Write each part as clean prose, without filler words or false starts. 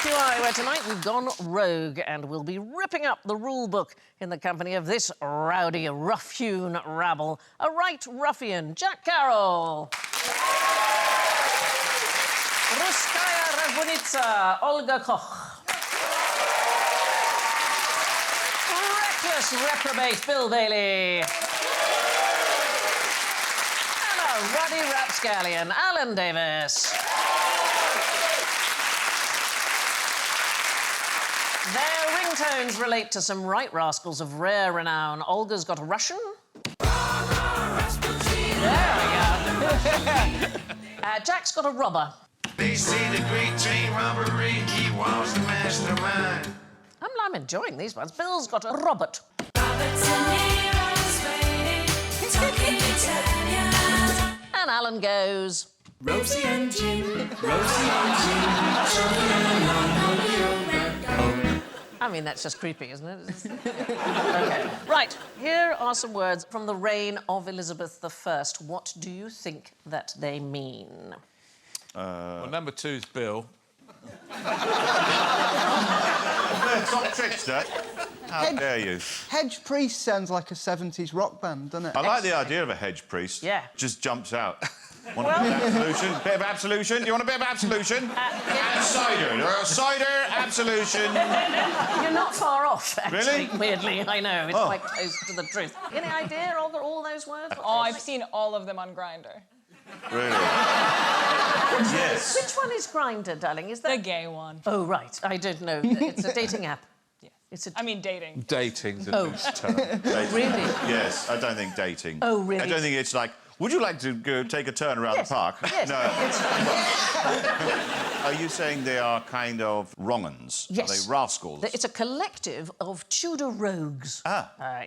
TQI, where tonight we've gone rogue and we'll be ripping up the rule book in the company of this rowdy, rough-hewn rabble. A right ruffian, Jack Carroll. Ruskaya Razbunitsa, Olga Koch. Reckless reprobate, Bill Bailey. And a ruddy rapscallion, Alan Davis. Their ringtones relate to some right rascals of rare renown. Olga's got a Russian. There we go. Jack's got a robber. They say the great train robbery, he was the mastermind. I'm enjoying these ones. Bill's got a Robert. And Alan goes... Rosie and Jim, Rosie and Jim, I mean, that's just creepy, isn't it? OK. Right, here are some words from the reign of Elizabeth I. What do you think that they mean? Well, number two's Bill. Top trickster. How dare you? Hedge Priest sounds like a 70s rock band, doesn't it? I like the idea of a hedge priest. Yeah. Just jumps out. Want a bit of absolution? Bit of absolution? Do you want a bit of absolution? Yeah. And cider. Cider, absolution. You're not far off, actually. Really? Weirdly, I know. It's quite close to the truth. Any idea, Olga, all those words? Oh, I've seen all of them on Grindr. Really? Yes. Which one is Grindr, darling? Is that... The gay one. Oh, right. I don't know. It's a dating app. Yeah. It's a... I mean, dating. Dating's a loose term. Really? Yes, I don't think dating. Oh, really? I don't think it's like, would you like to go take a turn around the park? Yes. No. Are you saying they are kind of wrong-uns? Yes. Are they rascals? It's a collective of Tudor rogues,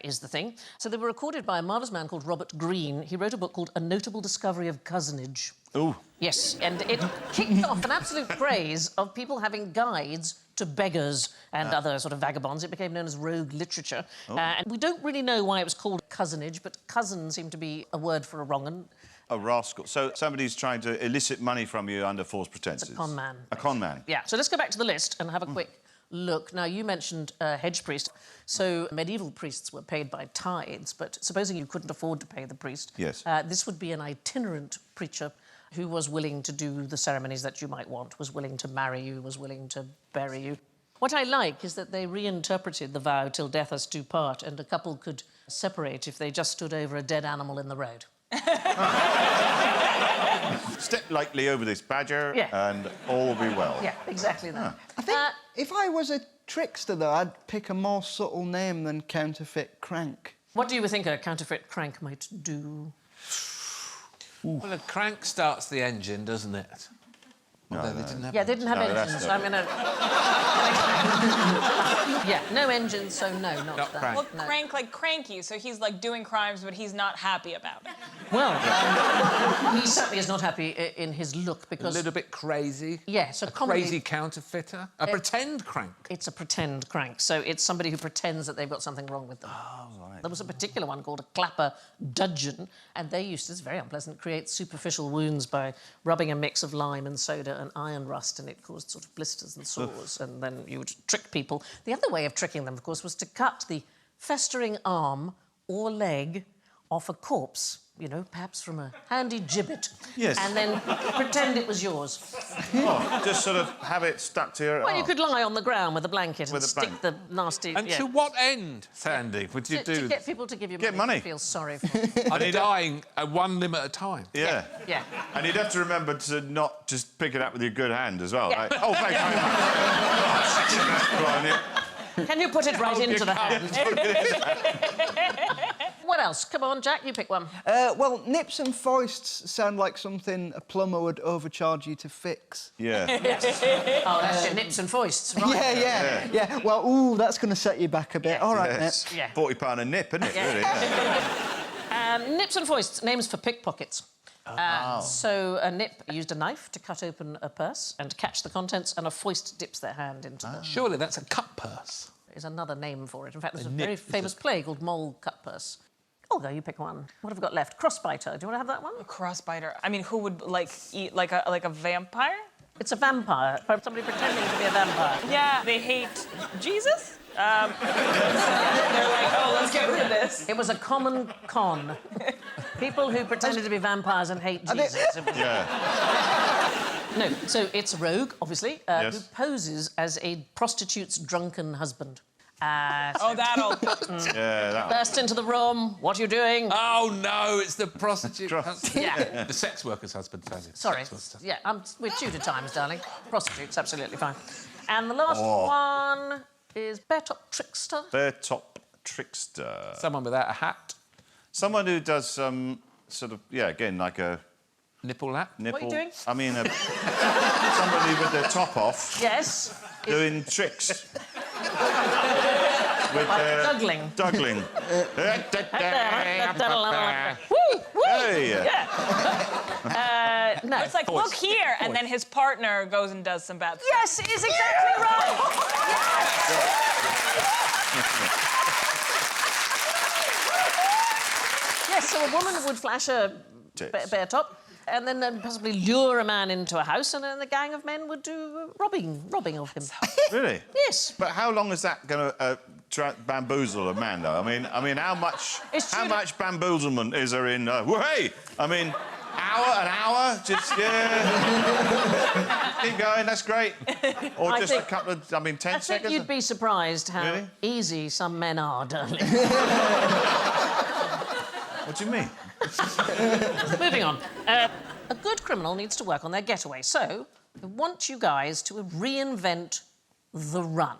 is the thing. So they were recorded by a marvellous man called Robert Greene. He wrote a book called A Notable Discovery of Cozenage. Ooh. Yes, and it kicked off an absolute craze of people having guides to beggars and other sort of vagabonds. It became known as rogue literature. And we don't really know why it was called cozenage, but cousin seemed to be a word for a wrong-un. A rascal. So somebody's trying to elicit money from you under false pretenses. It's a con man. A con man. Yeah, so let's go back to the list and have a quick look. Now, you mentioned hedge priest. So medieval priests were paid by tithes, but supposing you couldn't afford to pay the priest... Yes. This would be an itinerant preacher who was willing to do the ceremonies that you might want, was willing to marry you, was willing to bury you. What I like is that they reinterpreted the vow till death us do part, and a couple could separate if they just stood over a dead animal in the road. Step lightly over this badger and all will be well. Yeah, exactly that. I think if I was a trickster, though, I'd pick a more subtle name than counterfeit crank. What do you think a counterfeit crank might do? Well, a crank starts the engine, doesn't it? No, Although they didn't have... Yeah, they didn't have that's engines. not- I mean, yeah, no engines, so no, not that. crank. Well, No. crank like cranky, so he's like doing crimes, but he's not happy about it. Well, he certainly is not happy in his look A because... little bit crazy. Yeah, so a comedy... crazy counterfeiter. A pretend crank. It's a pretend crank, so it's somebody who pretends that they've got something wrong with them. Oh, right. There was a particular one called a clapper dudgeon, and they used to, it's very unpleasant, create superficial wounds by rubbing a mix of lime and soda and iron rust, and it caused sort of blisters and sores, and then you would trick people. The other way of tricking them, of course, was to cut the festering arm or leg off a corpse, you know, perhaps from a handy gibbet. Yes. And then pretend it was yours. Oh, just sort of have it stuck to your Well, arm. you could lie on the ground with a blanket With and a stick the nasty... And yeah. to what end, Sandy, would you do? To get people to give you Get money. money. To feel sorry for them. I'm dying one limb at a time. Yeah. Yeah. And you'd have to remember to not just pick it up with your good hand as well, Yeah. right? Oh, thanks very much. Go on, yeah. Can you put it right into the hand? Yeah. What else? Come on, Jack, you pick one. Well, nips and foists sound like something a plumber would overcharge you to fix. Yeah. Oh, that's your nips and foists, right? Yeah. Well, ooh, that's going to set you back a bit. All right, Yes. Nip. Yeah. £40 a nip, isn't it? Yeah. Really? Yeah. Nips and foists, names for pickpockets. So a nip used a knife to cut open a purse and catch the contents, and a foist dips their hand into the... Surely that's a cut purse. Is another name for it. In fact, there's a nip very is famous play called Mole Cut Purse. Olga, you pick one. What have we got left? Crossbiter. Do you want to have that one? Crossbiter. I mean, who would like eat like a vampire? It's a vampire. Somebody pretending to be a vampire. Yeah, they hate Jesus. They're like, oh, let's get rid of this. It was a common con. People who pretended to be vampires and hate Jesus. It was- Yeah. No, so it's a rogue, obviously, Yes. who poses as a prostitute's drunken husband. Oh, that'll. Yeah, that one. Burst into the room. What are you doing? Oh, no, it's the prostitute. Yeah. The sex worker's husband, Tanya. Sorry. Sex worker's husband. Yeah, we're Tudor times, darling. Prostitute's absolutely fine. And the last one is Bear-top trickster. Bear-top trickster. Someone without a hat, Someone who does sort of, yeah, again, like a nipple lap. nipple... What are you doing? I mean, somebody with their top off Yes. doing tricks. With Juggling. Juggling. Woo! Woo! Hey! No. It's like, look here, and then his partner goes and does some bad stuff. Yes, it is exactly right. Yes, so a woman would flash a Tits. bear top and then possibly lure a man into a house, and then the gang of men would do robbing of him. Really? Yes. But how long is that going to bamboozle a man, though? I mean, how much bamboozlement is there in? Hey, I mean, an hour, just yeah. Keep going. That's great. Or I just think- a couple of, 10 I think seconds. you'd be surprised how Really? easy some men are, darling. What do you mean? Moving on. A good criminal needs to work on their getaway, so I want you guys to reinvent the run.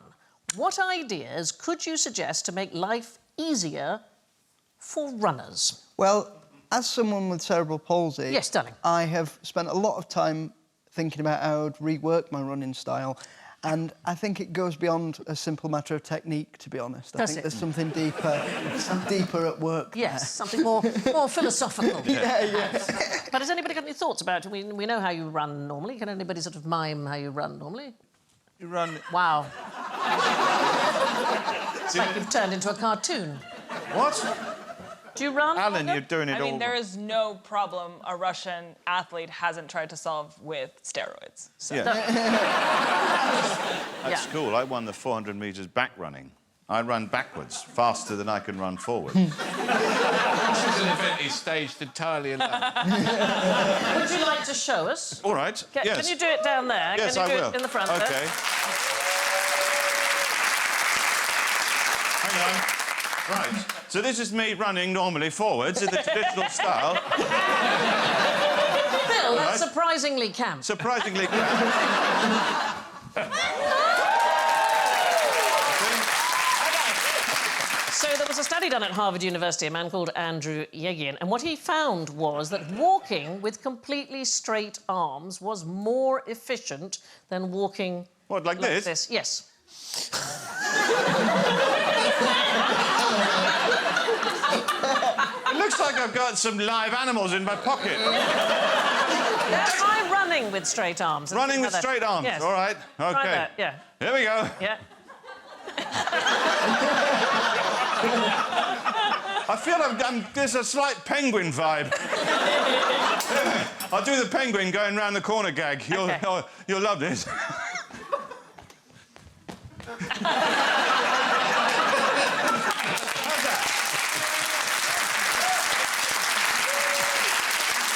What ideas could you suggest to make life easier for runners? Well, as someone with cerebral palsy... Yes, darling. I have spent a lot of time thinking about how I'd rework my running style, and I think it goes beyond a simple matter of technique, to be honest. I Does think it? there's something deeper at work. Yes, something more philosophical. Yeah. But has anybody got any thoughts about it? We know how you run normally. Can anybody sort of mime how you run normally? You run... Wow. It's like you've turned into a cartoon. What? Do you run? Alan, Olga? you're doing it I all... mean, there is no problem a Russian athlete hasn't tried to solve with steroids. So. Yeah. That's Yeah. cool. I won the 400 metres back running. I run backwards, faster than I can run forward. This is an event he's staged entirely alone. Would you like to show us? All right, Can yes. you do it down there? Yes, Can you I do will. it in the front OK. there? Hang on. Right. So this is me running normally forwards in the traditional style. Bill, that's Right. surprisingly camp. Surprisingly... So there was a study done at Harvard University, a man called Andrew Yegin, and what he found was that walking with completely straight arms was more efficient than walking What, like this? Yes. It looks like I've got some live animals in my pocket. Try running with straight arms. and Running see how with that- straight arms. Yes. All right. OK. Try that, yeah. Here we go. Yeah. I feel there's a slight penguin vibe. I'll do the penguin going round the corner gag. You'll love this.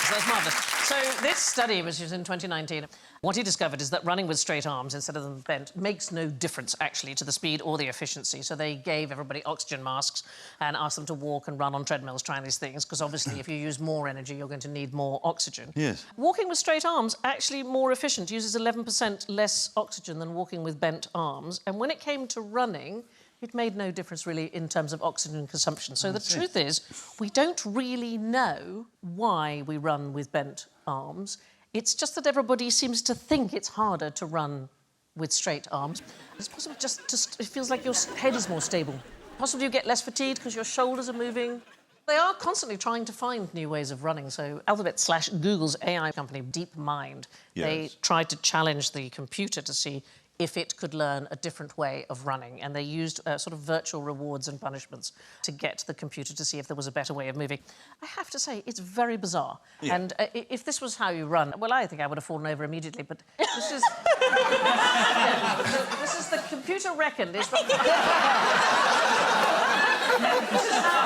So that's marvellous. So this study, which was in 2019, what he discovered is that running with straight arms instead of them bent makes no difference, actually, to the speed or the efficiency. So they gave everybody oxygen masks and asked them to walk and run on treadmills trying these things, because obviously if you use more energy, you're going to need more oxygen. Yes. Walking with straight arms, actually more efficient, uses 11% less oxygen than walking with bent arms. And when it came to running, it made no difference, really, in terms of oxygen consumption. So the truth is, we don't really know why we run with bent arms. It's just that everybody seems to think it's harder to run with straight arms. It's possible it feels like your head is more stable. Possibly you get less fatigued because your shoulders are moving. They are constantly trying to find new ways of running. So Alphabet/Google's AI company, DeepMind, they Yes. tried to challenge the computer to see if it could learn a different way of running. And they used sort of virtual rewards and punishments to get the computer to see if there was a better way of moving. I have to say, it's very bizarre. Yeah. And if this was how you run, well, I think I would have fallen over immediately, but this is... This is the computer reckoned. This is how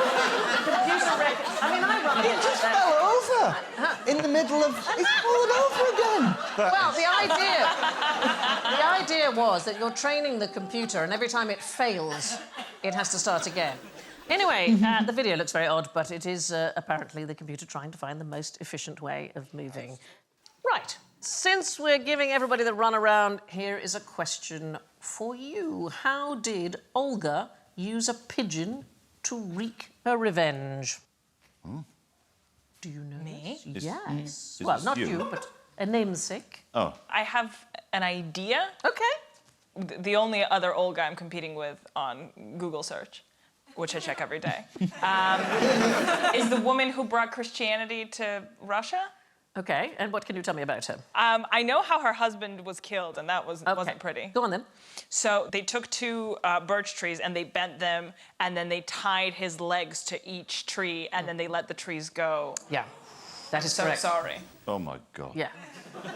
the computer reckoned. I mean, I run... He just fell over in the middle of... He's fallen over again. Well, the idea was that you're training the computer, and every time it fails, it has to start again. Anyway, the video looks very odd, but it is apparently the computer trying to find the most efficient way of moving. Right. Since we're giving everybody the runaround, here is a question for you. How did Olga use a pigeon to wreak her revenge? Do you know? Me? Yes. Is Well, this not you? you, but a namesake. Oh. I have an idea. OK. The only other Olga I'm competing with on Google search, which I check every day, is the woman who brought Christianity to Russia. OK, and what can you tell me about her? I know how her husband was killed, and that wasn't pretty. Go on, then. So they took two birch trees and they bent them, and then they tied his legs to each tree, and then they let the trees go. Yeah, that is So correct. sorry. Oh, my God. Yeah,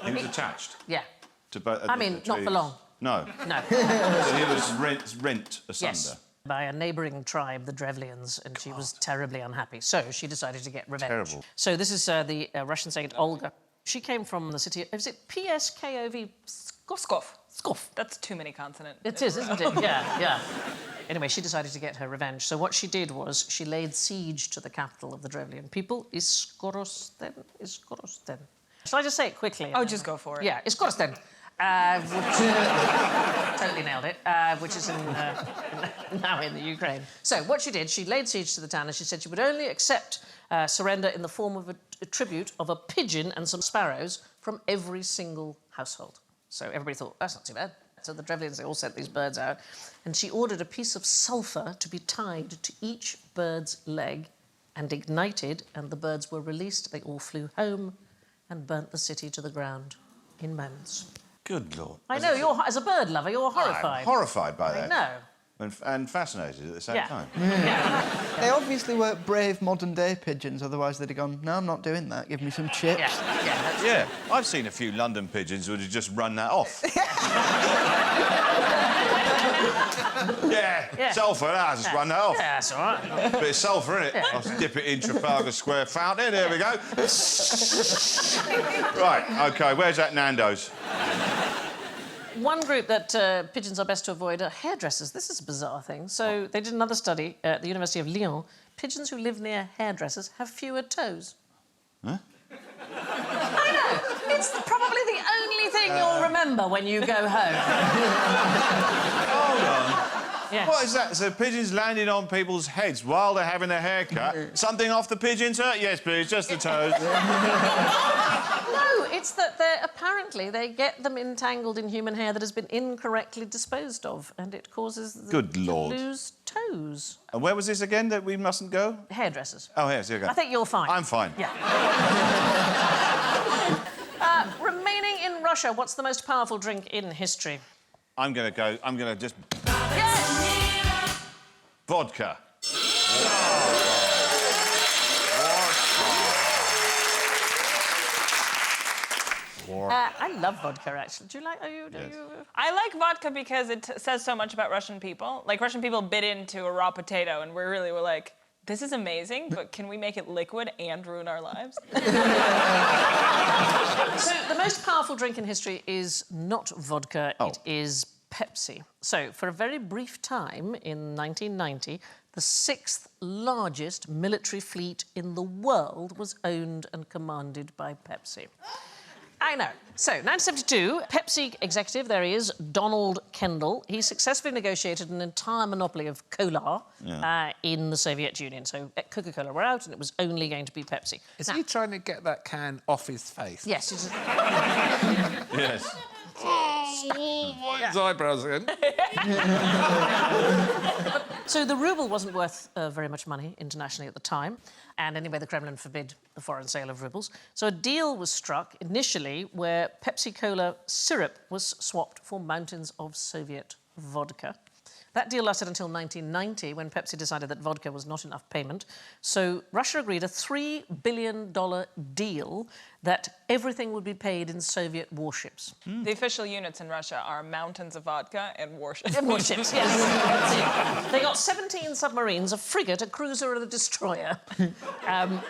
He was attached yeah. to both... I mean, not for long. No. No. So he was rent asunder. Yes. By a neighbouring tribe, the Drevlians, and she was terribly unhappy. So she decided to get revenge. Terrible. So this is the Russian saint Olga. She came from the city... Is it Pskov? Pskov. Pskov. That's too many consonants. It is, isn't it? Yeah, yeah. Anyway, she decided to get her revenge. So what she did was she laid siege to the capital of the Drevlian people, Iskorosten. Iskorosten. Shall I just say it quickly? Oh, just go for it. Yeah, Iskorosten. Totally nailed it, which is now in the Ukraine. So what she did, she laid siege to the town, and she said she would only accept surrender in the form of a tribute of a pigeon and some sparrows from every single household. So everybody thought, that's not too bad. So the Drevlians, they all sent these birds out, and she ordered a piece of sulphur to be tied to each bird's leg and ignited, and the birds were released. They all flew home and burnt the city to the ground in moments. Good Lord. I know, you're, as a bird lover, you're horrified. I'm horrified by that. I know. And fascinated at the same Yeah. time. Yeah. They obviously were brave modern-day pigeons, otherwise they'd have gone, no, I'm not doing that, give me some chips. Yeah, yeah, that's Yeah, I've seen a few London pigeons who would have just run that off. Yeah, sulphur, I'll just run that off. Yeah, that's all right. Bit of sulphur, innit? I'll dip it in Trafalgar Square fountain, there we go. Right, OK, where's that Nando's? One group that pigeons are best to avoid are hairdressers. This is a bizarre thing. So they did another study at the University of Lyon. Pigeons who live near hairdressers have fewer toes. Huh? I know. It's probably the only thing you'll remember when you go home. Hold on. Yeah. What is that? So pigeons landing on people's heads while they're having a haircut? Something off the pigeon's hurt? Yes, please, just the toes. No, it's that apparently they get them entangled in human hair that has been incorrectly disposed of, and it causes them Good Lord. to lose toes. And where was this again that we mustn't go? Hairdressers. Oh, yes, here you go. I think you're fine. I'm fine. Yeah. Remaining in Russia, what's the most powerful drink in history? I'm going to just... Yes! Vodka. I love vodka, actually. Do you like... Are you... I like vodka because it says so much about Russian people. Like, Russian people bit into a raw potato, and we really were like, this is amazing, but can we make it liquid and ruin our lives? So the most powerful drink in history is not vodka, Oh. it is Pepsi. So for a very brief time in 1990, the 6th largest military fleet in the world was owned and commanded by Pepsi. I know. So, 1972, Pepsi executive, there he is, Donald Kendall. He successfully negotiated an entire monopoly of cola in the Soviet Union. So, Coca-Cola were out, and it was only going to be Pepsi. Is he trying to get that can off his face? Yes. It's Yes. His eyebrows again. So the ruble wasn't worth very much money internationally at the time, and anyway, the Kremlin forbid the foreign sale of rubles. So a deal was struck initially where Pepsi Cola syrup was swapped for mountains of Soviet vodka. That deal lasted until 1990, when Pepsi decided that vodka was not enough payment. So Russia agreed a $3 billion deal that everything would be paid in Soviet warships. The official units in Russia are mountains of vodka and warships. And warships, yes. They got 17 submarines, a frigate, a cruiser, and a destroyer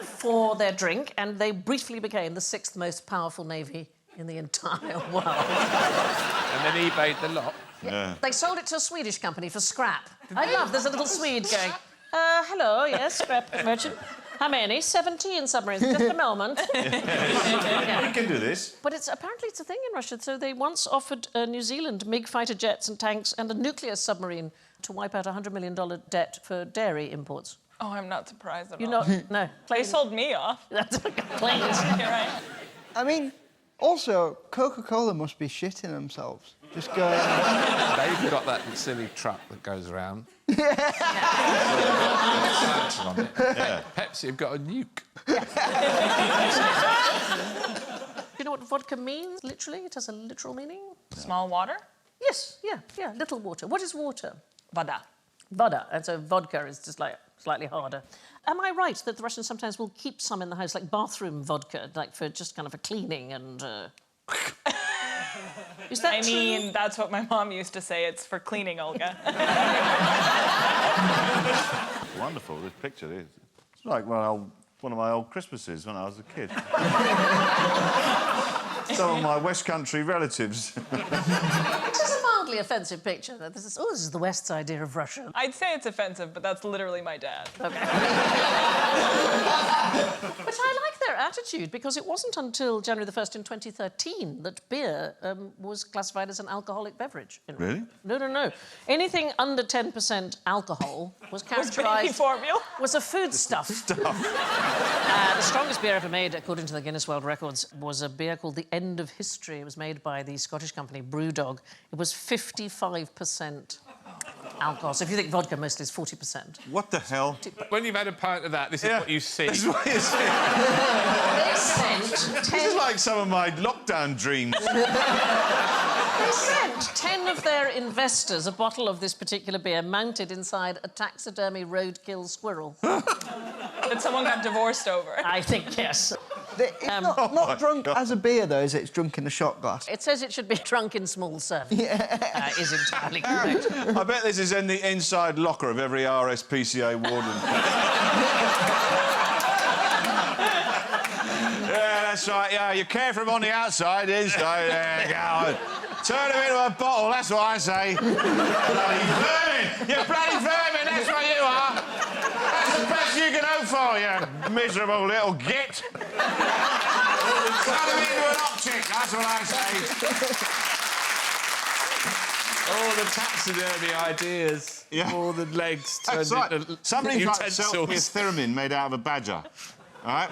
for their drink, and they briefly became the 6th most powerful navy in the entire world. And then eBayed the lot. Yeah. They sold it to a Swedish company for scrap. I love, there's a little Swede going, hello, yes, scrap merchant. How many? 17 submarines, just a moment. We can do this. But apparently it's a thing in Russia. So they once offered New Zealand MiG fighter jets and tanks and a nuclear submarine to wipe out a $100 million debt for dairy imports. Oh, I'm not surprised at all. You're not? No. They sold me off. That's planes. You're right. I mean, also, Coca-Cola must be shitting themselves. Just going... They've got that silly truck that goes around. Yeah. Pepsi have got a nuke. Do you know what vodka means, literally? It has a literal meaning. Small water? Yes, yeah, little water. What is water? Voda. Voda, and so vodka is just like slightly harder. Am I right that the Russians sometimes will keep some in the house, like bathroom vodka, like for just kind of for cleaning and... Is that true? mean, that's what my mom used to say. It's for cleaning, Olga. Wonderful, this picture is. It's like one of my old Christmases when I was a kid. Some of my West Country relatives. This is a mildly offensive picture. This is the West's idea of Russia. I'd say it's offensive, but that's literally my dad. Okay. But I like their attitude, because it wasn't until January the 1st in 2013 that beer was classified as an alcoholic beverage. Really? No. Anything under 10% alcohol was Was baby characterised... formula? Was a foodstuff. The strongest beer ever made, according to the Guinness World Records, was a beer called The End of History. It was made by the Scottish company Brewdog. It was 55% alcohol. So if you think vodka mostly is 40%. What the hell? When you've had a pint of that, this is what you see. This is what you see. They sent 10... This is like some of my lockdown dreams. They sent 10 of their investors a bottle of this particular beer mounted inside a taxidermy roadkill squirrel. That someone got divorced over. I think, yes. It's not drunk as a beer, though, is it? It's drunk in a shot glass. It says it should be drunk in small serving. Is entirely correct. I bet this is in the inside locker of every RSPCA warden. Yeah, that's right. Yeah, you care for him on the outside, there you go. Turn him into a bottle, that's what I say. Bloody vermin! You bloody vermin, that's what you are! That's the best you can hope for, you miserable little git! Turn him into an optic, that's what I say. All the taxidermy ideas. Yeah. All the legs That's turned right. into Somebody tried to sell me a utensils. theremin made out of a badger. All right?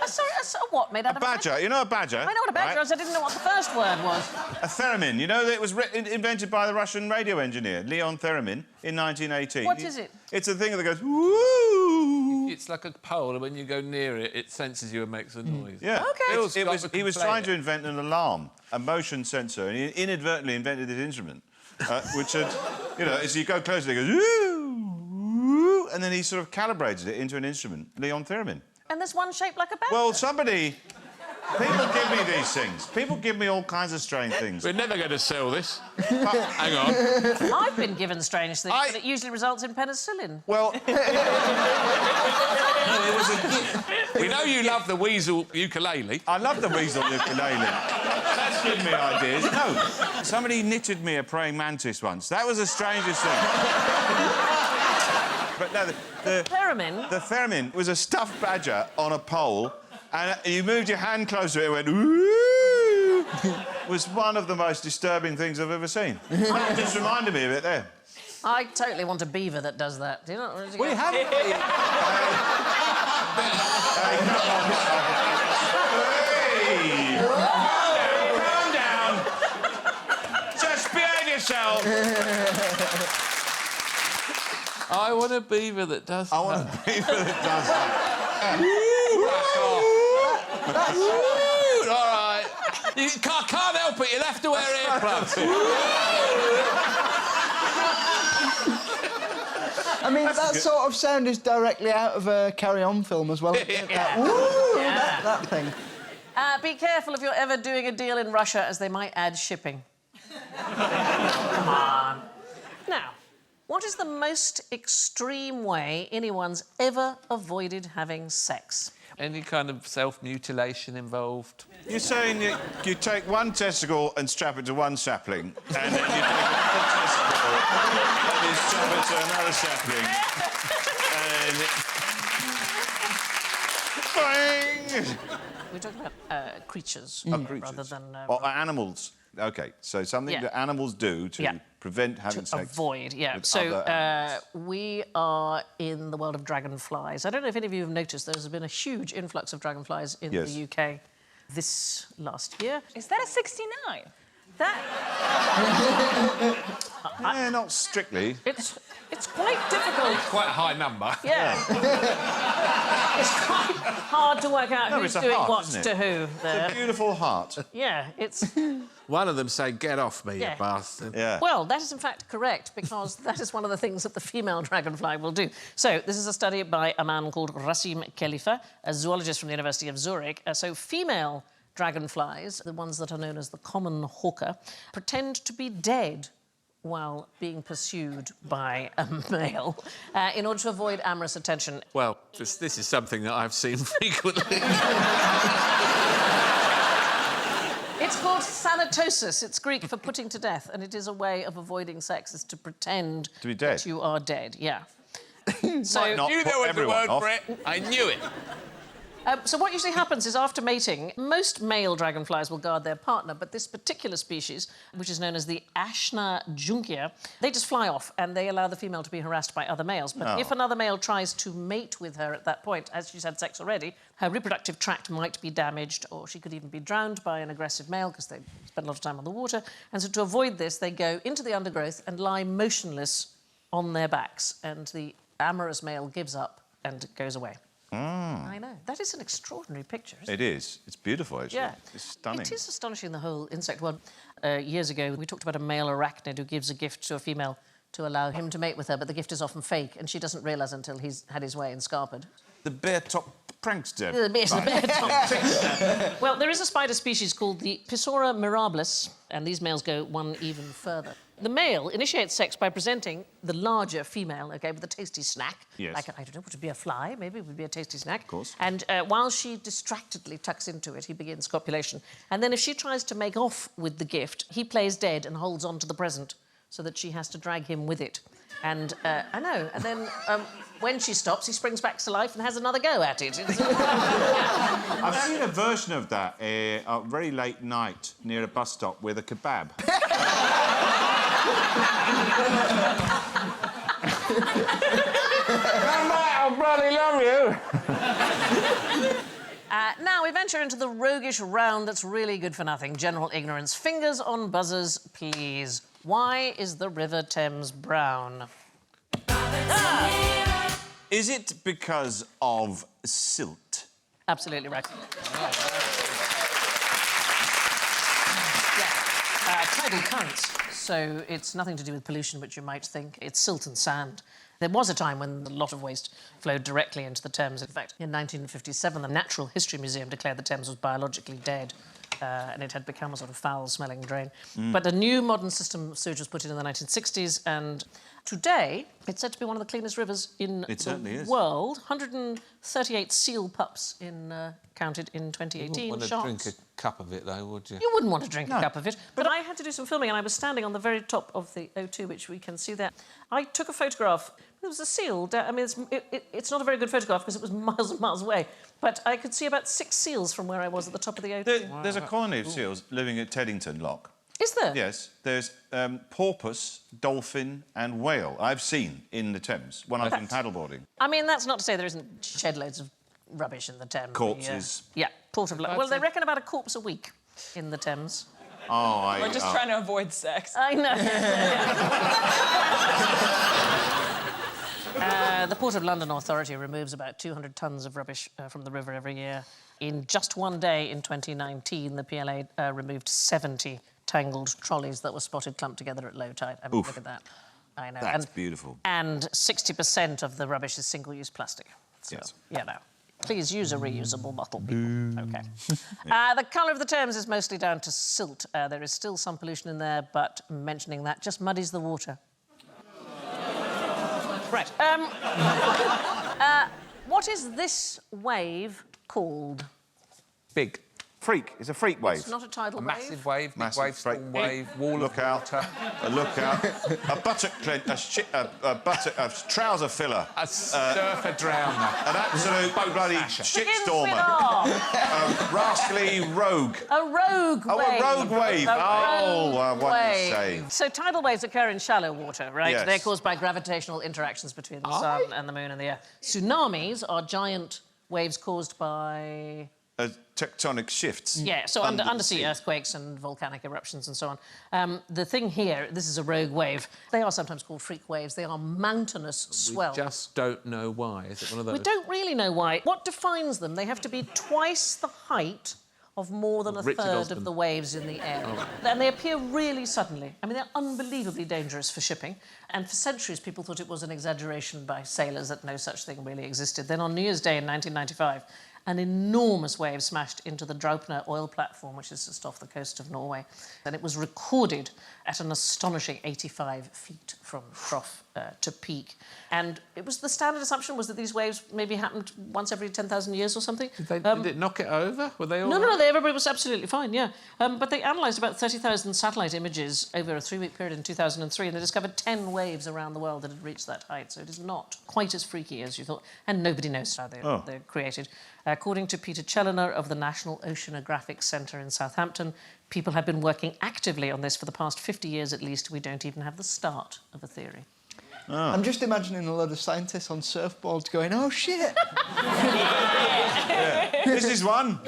Sorry, what made out of Badger. You know a badger? I know what a badger right? is. I didn't know what the first word was. A theremin. You know that it was invented by the Russian radio engineer, Leon Theremin, in 1918. What is it? It's a thing that goes, woo! It's like a pole, and when you go near it, it senses you and makes a noise. Yeah. OK. He was trying to invent an alarm, a motion sensor, and he inadvertently invented this instrument, which had, you know, as you go closer, it goes, woo, and then he sort of calibrated it into an instrument, Leon Theremin. And there's one shaped like a badger. Well, somebody... People give me these things. People give me all kinds of strange things. We're never going to sell this. Hang on. I've been given strange things, but it usually results in penicillin. Well... it was a... We know you love the weasel ukulele. I love the weasel ukulele. That's given me ideas. No, somebody knitted me a praying mantis once. That was the strangest thing. But no, the theremin was a stuffed badger on a pole, and you moved your hand close to it, it went, ooh, was one of the most disturbing things I've ever seen. That just reminded me of it there. I totally want a beaver that does that. Do you know? We haven't... Hey! Calm down! Just behave yourself! I want a beaver that does I want a beaver that does that. All right. You can't help it. You'll have to wear earplugs. I mean, that sort of sound is directly out of a Carry On film as well. That thing. Be careful if you're ever doing a deal in Russia, as they might add shipping. Come on. Now, what is the most extreme way anyone's ever avoided having sex? Any kind of self-mutilation involved? You're saying you take one testicle and strap it to one sapling, and then you take another testicle and you strap it to another sapling, and... Bang! We're talking about creatures, Creatures. rather than... Or animals. OK, so something that animals do to prevent having sex. Avoid, yeah. with So other animals. we are in the world of dragonflies. I don't know if any of you have noticed, there's been a huge influx of dragonflies in the UK this last year. Is that a 69? Yeah, not strictly. It's quite difficult. Quite a high number. Yeah. It's quite hard to work out who's it's a doing heart, what isn't it? to who there. It's a beautiful heart. Yeah, it's... One of them say, "Get off me, Yeah. you bastard." Yeah. Well, that is in fact correct, because that is one of the things that the female dragonfly will do. So, this is a study by a man called Rasim Khalifa, a zoologist from the University of Zurich. So, female dragonflies, the ones that are known as the common hawker, pretend to be dead while being pursued by a male in order to avoid amorous attention. Well, this is something that I've seen frequently. It's called thanatosis. It's Greek for putting to death, and it is a way of avoiding sex, is to pretend To be dead. that you are dead. Yeah. So, Might not You put know what the everyone word off. for it. I knew it. so what usually happens is after mating, most male dragonflies will guard their partner, but this particular species, which is known as the Ashna junkia, they just fly off and they allow the female to be harassed by other males. But if another male tries to mate with her at that point, as she's had sex already, her reproductive tract might be damaged, or she could even be drowned by an aggressive male because they spend a lot of time on the water. And so to avoid this, they go into the undergrowth and lie motionless on their backs, and the amorous male gives up and goes away. I know. That is an extraordinary picture, isn't it? It is. It's beautiful, actually. Yeah. It's stunning. It is astonishing, the whole insect world. Years ago, we talked about a male arachnid who gives a gift to a female to allow him to mate with her, but the gift is often fake, and she doesn't realise until he's had his way and scarpered. The bare-top prankster. Well, there is a spider species called the Pisora mirabilis, and these males go one even further. The male initiates sex by presenting the larger female, OK, with a tasty snack. Yes. Like, I don't know, would it be a fly? Maybe it would be a tasty snack. Of course. And while she distractedly tucks into it, he begins copulation. And then if she tries to make off with the gift, he plays dead and holds on to the present so that she has to drag him with it. And, I know, and then when she stops, he springs back to life and has another go at it. I've seen a version of that a very late night near a bus stop with a kebab. Come back, I'll bloody love you. Now we venture into the roguish round that's really good for nothing. General ignorance. Fingers on buzzers, please. Why is the River Thames brown? Is it because of silt? Absolutely right. Tidal currents. So it's nothing to do with pollution, which you might think. It's silt and sand. There was a time when a lot of waste flowed directly into the Thames. In fact, in 1957, the Natural History Museum declared the Thames was biologically dead. And it had become a sort of foul-smelling drain. But a new modern system of sewage was put in the 1960s, and today it's said to be one of the cleanest rivers in the world. 138 seal pups counted in 2018. You wouldn't want to drink a cup of it, though, would you? You wouldn't want to drink a cup of it. But I had to do some filming, and I was standing on the very top of the O2, which we can see there. I took a photograph. There was a seal. I mean, it's not a very good photograph because it was miles and miles away. But I could see about 6 seals from where I was at the top of the O2. There's a colony of seals living at Teddington Lock. Is there? Yes. There's porpoise, dolphin and whale I've seen in the Thames when I've been paddleboarding. I mean, that's not to say there isn't shed loads of rubbish in the Thames. Corpses. Yeah, port of... Well, they reckon about a corpse a week in the Thames. Oh, We're just trying to avoid sex. I know. The Port of London Authority removes about 200 tonnes of rubbish from the river every year. In just one day in 2019, the PLA removed 70 tangled trolleys that were spotted clumped together at low tide. I mean, look at that. I know. That's beautiful. And 60% of the rubbish is single-use plastic. So, Yes. you know, please use a reusable bottle, people. OK. The colour of the Thames is mostly down to silt. There is still some pollution in there, but mentioning that just muddies the water. Right. What is this wave called? Big. Freak. It's a freak wave. It's not a tidal A wave. massive wave, big Massive wave, storm freak. wave, wall Look of out. water. A lookout. A buttock clean... a trouser filler. A surfer drowner. An absolute bloody shitstormer. A rascally rogue. A rogue wave. Oh, a rogue wave. What do you say? So tidal waves occur in shallow water, right? Yes. They're caused by gravitational interactions between the sun and the moon and the earth. Tsunamis are giant waves caused by... Tectonic shifts. Yeah, so under the undersea sea. earthquakes and volcanic eruptions and so on. The thing here, this is a rogue wave. They are sometimes called freak waves. They are mountainous swells. We just don't know why. Is it one of those? We don't really know why. What defines them? They have to be twice the height of more than a Richard third Osman. of the waves in the air. And they appear really suddenly. I mean, they're unbelievably dangerous for shipping. And for centuries, people thought it was an exaggeration by sailors that no such thing really existed. Then on New Year's Day in 1995, an enormous wave smashed into the Draupner oil platform, which is just off the coast of Norway. And it was recorded at an astonishing 85 feet from trough to peak. And it was the standard assumption was that these waves maybe happened once every 10,000 years or something. Did it knock it over? Were they all No, right? everybody was absolutely fine, yeah. But they analysed about 30,000 satellite images over a 3-week period in 2003, and they discovered 10 waves around the world that had reached that height. So it is not quite as freaky as you thought, and nobody knows how they're created. According to Peter Challoner of the National Oceanographic Centre in Southampton, people have been working actively on this for the past 50 years at least. We don't even have the start of a theory. I'm just imagining a load of scientists on surfboards going, oh, shit. This is one.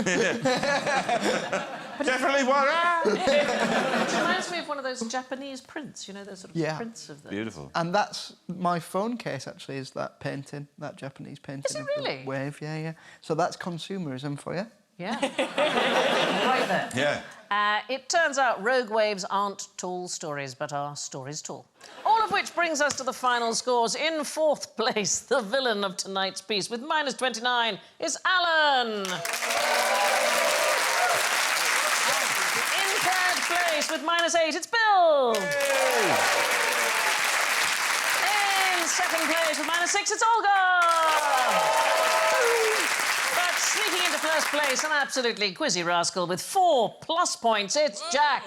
Definitely one. It reminds me of one of those Japanese prints, you know, those sort of prints of them. Beautiful. And that's my phone case, actually, is that painting, that Japanese painting. Is it of really? the wave, yeah. So that's consumerism for you. Yeah. Right there. Yeah. It turns out rogue waves aren't tall stories, but are stories tall. All of which brings us to the final scores. In fourth place, the villain of tonight's piece, with -29, is Alan. In third place, with -8, it's Bill. In second place, with -6, it's Olga. But sneaking into first place, an absolutely quizzy rascal with 4+ points, it's Jack.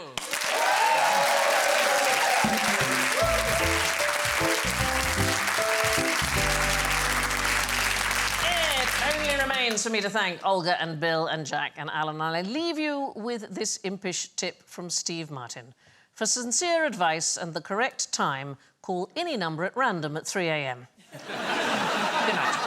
It only remains for me to thank Olga and Bill and Jack and Alan, and I leave you with this impish tip from Steve Martin. For sincere advice and the correct time, call any number at random at 3 a.m. Good night.